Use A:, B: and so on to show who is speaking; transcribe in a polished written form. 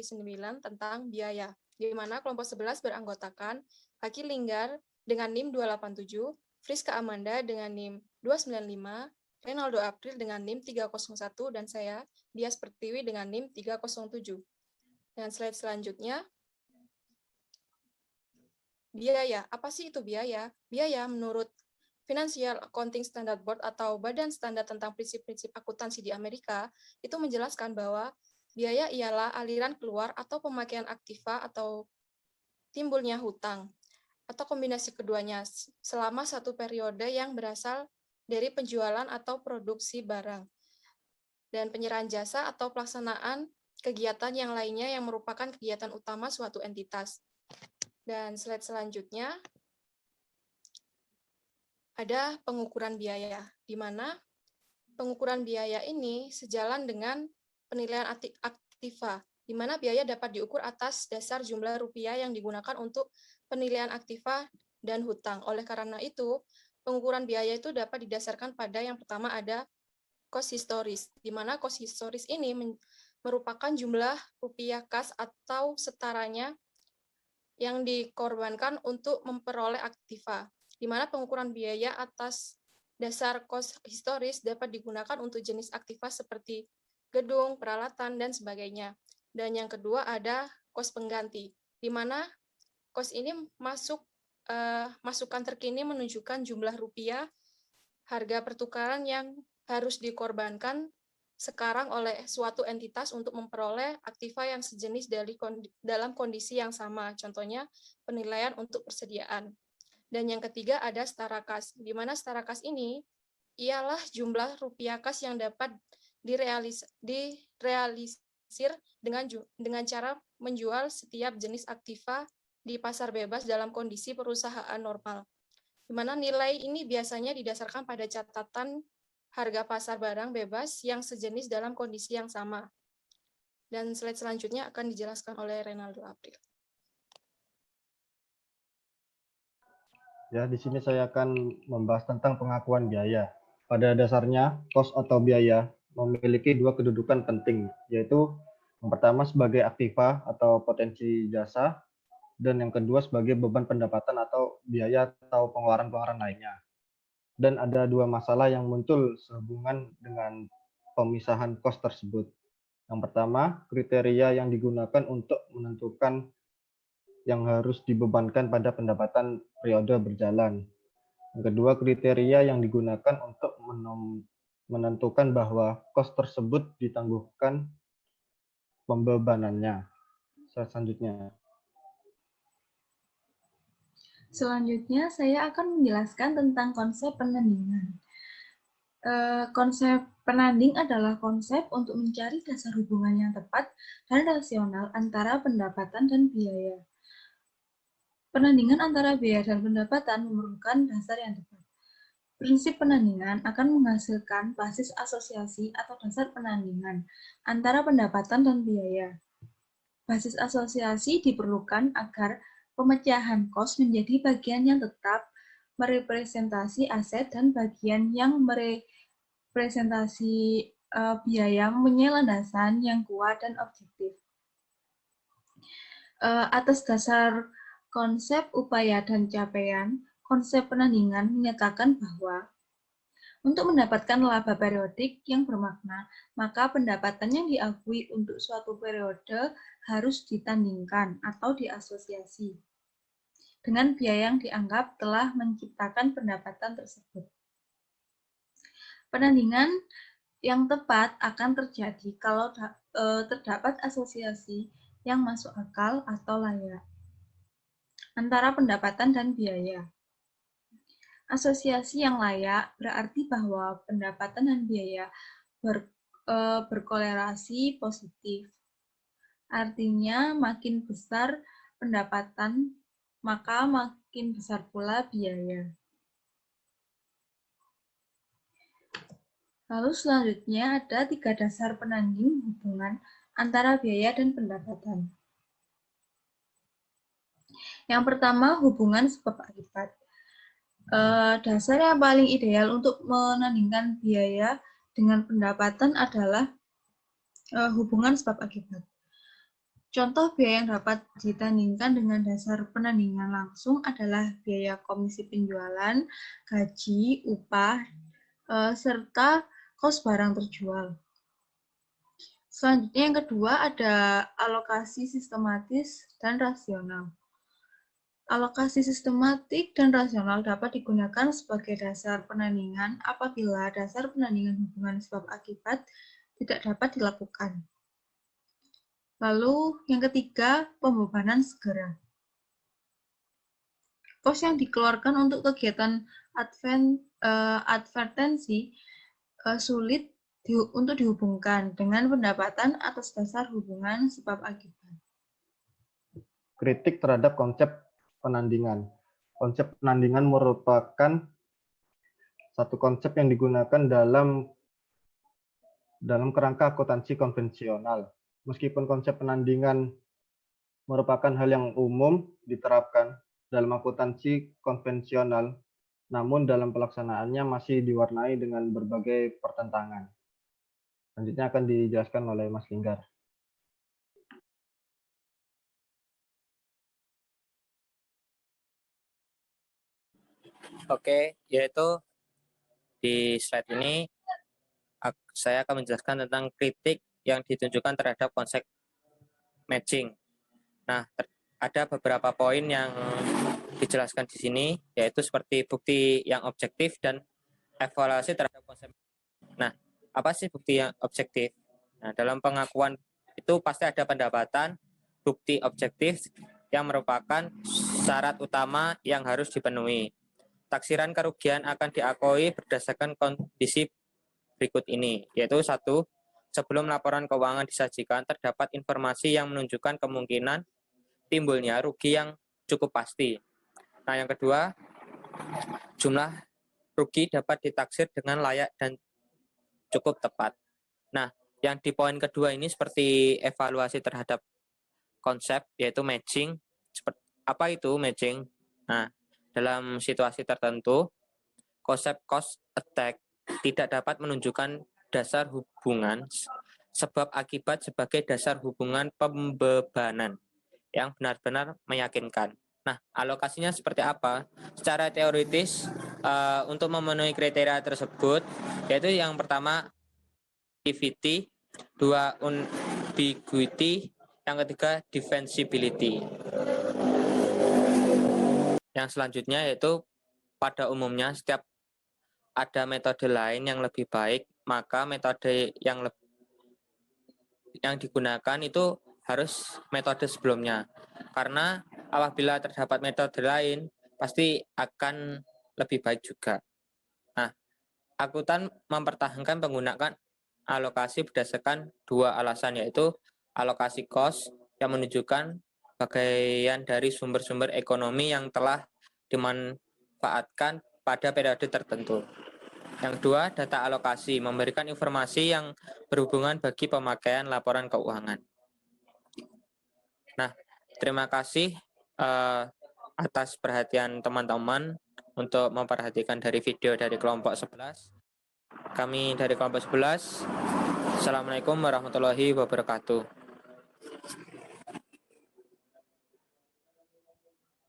A: 9 tentang biaya, di mana kelompok 11 beranggotakan Haki Linggar dengan NIM 287, Friska Amanda dengan NIM 295, Renaldo April dengan NIM 301, dan saya, Dias Pertiwi dengan NIM 307. Dan slide selanjutnya, biaya. Apa sih itu biaya? Biaya menurut Financial Accounting Standard Board atau Badan Standar tentang Prinsip-Prinsip Akuntansi di Amerika, itu menjelaskan bahwa biaya ialah aliran keluar atau pemakaian aktiva atau timbulnya hutang, atau kombinasi keduanya selama satu periode yang berasal dari penjualan atau produksi barang, dan penyerahan jasa atau pelaksanaan kegiatan yang lainnya yang merupakan kegiatan utama suatu entitas. Dan slide selanjutnya, ada pengukuran biaya, di mana pengukuran biaya ini sejalan dengan penilaian aktiva, di mana biaya dapat diukur atas dasar jumlah rupiah yang digunakan untuk penilaian aktiva dan hutang. Oleh karena itu, pengukuran biaya itu dapat didasarkan pada yang pertama ada cost historis, di mana cost historis ini merupakan jumlah rupiah kas atau setaranya yang dikorbankan untuk memperoleh aktiva, di mana pengukuran biaya atas dasar cost historis dapat digunakan untuk jenis aktiva seperti gedung, peralatan, dan sebagainya. Dan yang kedua ada cost pengganti, di mana cost ini masukan terkini menunjukkan jumlah rupiah, harga pertukaran yang harus dikorbankan sekarang oleh suatu entitas untuk memperoleh aktiva yang sejenis dalam kondisi yang sama, contohnya penilaian untuk persediaan. Dan yang ketiga ada setara kas, di mana setara kas ini ialah jumlah rupiah kas yang dapat direalisir dengan cara menjual setiap jenis aktiva di pasar bebas dalam kondisi perusahaan normal, di mana nilai ini biasanya didasarkan pada catatan harga pasar barang bebas yang sejenis dalam kondisi yang sama. Dan slide selanjutnya akan dijelaskan oleh Renaldo April.
B: Ya, di sini saya akan membahas tentang pengakuan biaya. Pada dasarnya, cost atau biaya memiliki dua kedudukan penting, yaitu yang pertama sebagai aktiva atau potensi jasa, dan yang kedua sebagai beban pendapatan atau biaya atau pengeluaran-pengeluaran lainnya. Dan ada dua masalah yang muncul sehubungan dengan pemisahan cost tersebut. Yang pertama, kriteria yang digunakan untuk menentukan yang harus dibebankan pada pendapatan periode berjalan. Yang kedua, kriteria yang digunakan untuk menentukan bahwa cost tersebut ditangguhkan pembebanannya. Selanjutnya.
C: Selanjutnya, saya akan menjelaskan tentang konsep penandingan. Konsep penanding adalah konsep untuk mencari dasar hubungan yang tepat dan rasional antara pendapatan dan biaya. Penandingan antara biaya dan pendapatan memerlukan dasar yang tepat. Prinsip penandingan akan menghasilkan basis asosiasi atau dasar penandingan antara pendapatan dan biaya. Basis asosiasi diperlukan agar pemecahan kos menjadi bagian yang tetap merepresentasi aset dan bagian yang merepresentasi biaya mempunyai landasan yang kuat dan objektif. Atas dasar konsep upaya dan capaian, konsep penandingan menyatakan bahwa untuk mendapatkan laba periodik yang bermakna, maka pendapatan yang diakui untuk suatu periode harus ditandingkan atau diasosiasi dengan biaya yang dianggap telah menciptakan pendapatan tersebut. Penandingan yang tepat akan terjadi kalau terdapat asosiasi yang masuk akal atau layak antara pendapatan dan biaya. Asosiasi yang layak berarti bahwa pendapatan dan biaya berkorelasi positif. Artinya makin besar pendapatan, maka makin besar pula biaya. Lalu selanjutnya ada 3 dasar penanding hubungan antara biaya dan pendapatan. Yang pertama, hubungan sebab akibat. Dasar yang paling ideal untuk menandingkan biaya dengan pendapatan adalah hubungan sebab akibat. Contoh biaya yang dapat ditandingkan dengan dasar penandingan langsung adalah biaya komisi penjualan, gaji, upah, serta kos barang terjual. Selanjutnya yang kedua ada alokasi sistematis dan rasional. Alokasi sistematik dan rasional dapat digunakan sebagai dasar penandingan apabila dasar penandingan hubungan sebab akibat tidak dapat dilakukan. Lalu yang ketiga, pembebanan segera. Kos yang dikeluarkan untuk kegiatan advertensi sulit untuk dihubungkan dengan pendapatan atas dasar hubungan sebab akibat.
B: Kritik terhadap konsep penandingan. Konsep penandingan merupakan satu konsep yang digunakan dalam kerangka akuntansi konvensional. Meskipun konsep penandingan merupakan hal yang umum diterapkan dalam akuntansi konvensional, namun dalam pelaksanaannya masih diwarnai dengan berbagai pertentangan. Selanjutnya akan dijelaskan oleh Mas Linggar.
D: Oke, yaitu di slide ini saya akan menjelaskan tentang kritik yang ditunjukkan terhadap konsep matching. Nah, ada beberapa poin yang dijelaskan di sini, yaitu seperti bukti yang objektif dan evaluasi terhadap konsep. Nah, apa sih bukti yang objektif? Nah, dalam pengakuan itu pasti ada pendapatan, bukti objektif yang merupakan syarat utama yang harus dipenuhi. Taksiran kerugian akan diakui berdasarkan kondisi berikut ini, yaitu 1. Sebelum laporan keuangan disajikan, terdapat informasi yang menunjukkan kemungkinan timbulnya rugi yang cukup pasti. Nah, yang kedua, jumlah rugi dapat ditaksir dengan layak dan cukup tepat. Nah, yang di poin kedua ini seperti evaluasi terhadap konsep, yaitu matching. Apa itu matching? Nah, dalam situasi tertentu, konsep cost attack tidak dapat menunjukkan dasar hubungan sebab akibat sebagai dasar hubungan pembebanan yang benar-benar meyakinkan. Nah, alokasinya seperti apa? Secara teoritis, untuk memenuhi kriteria tersebut, yaitu yang pertama, activity, 2, ambiguity, yang ketiga, defensibility. Yang selanjutnya yaitu pada umumnya setiap ada metode lain yang lebih baik, maka metode yang digunakan itu harus metode sebelumnya. Karena apabila terdapat metode lain, pasti akan lebih baik juga. Nah, akuntan mempertahankan menggunakan alokasi berdasarkan 2 alasan, yaitu alokasi cost yang menunjukkan bagian dari sumber-sumber ekonomi yang telah dimanfaatkan pada periode tertentu. Yang kedua, data alokasi memberikan informasi yang berhubungan bagi pemakaian laporan keuangan. Nah, terima kasih atas perhatian teman-teman untuk memperhatikan dari video dari kelompok 11. Kami dari kelompok 11, Assalamualaikum warahmatullahi wabarakatuh.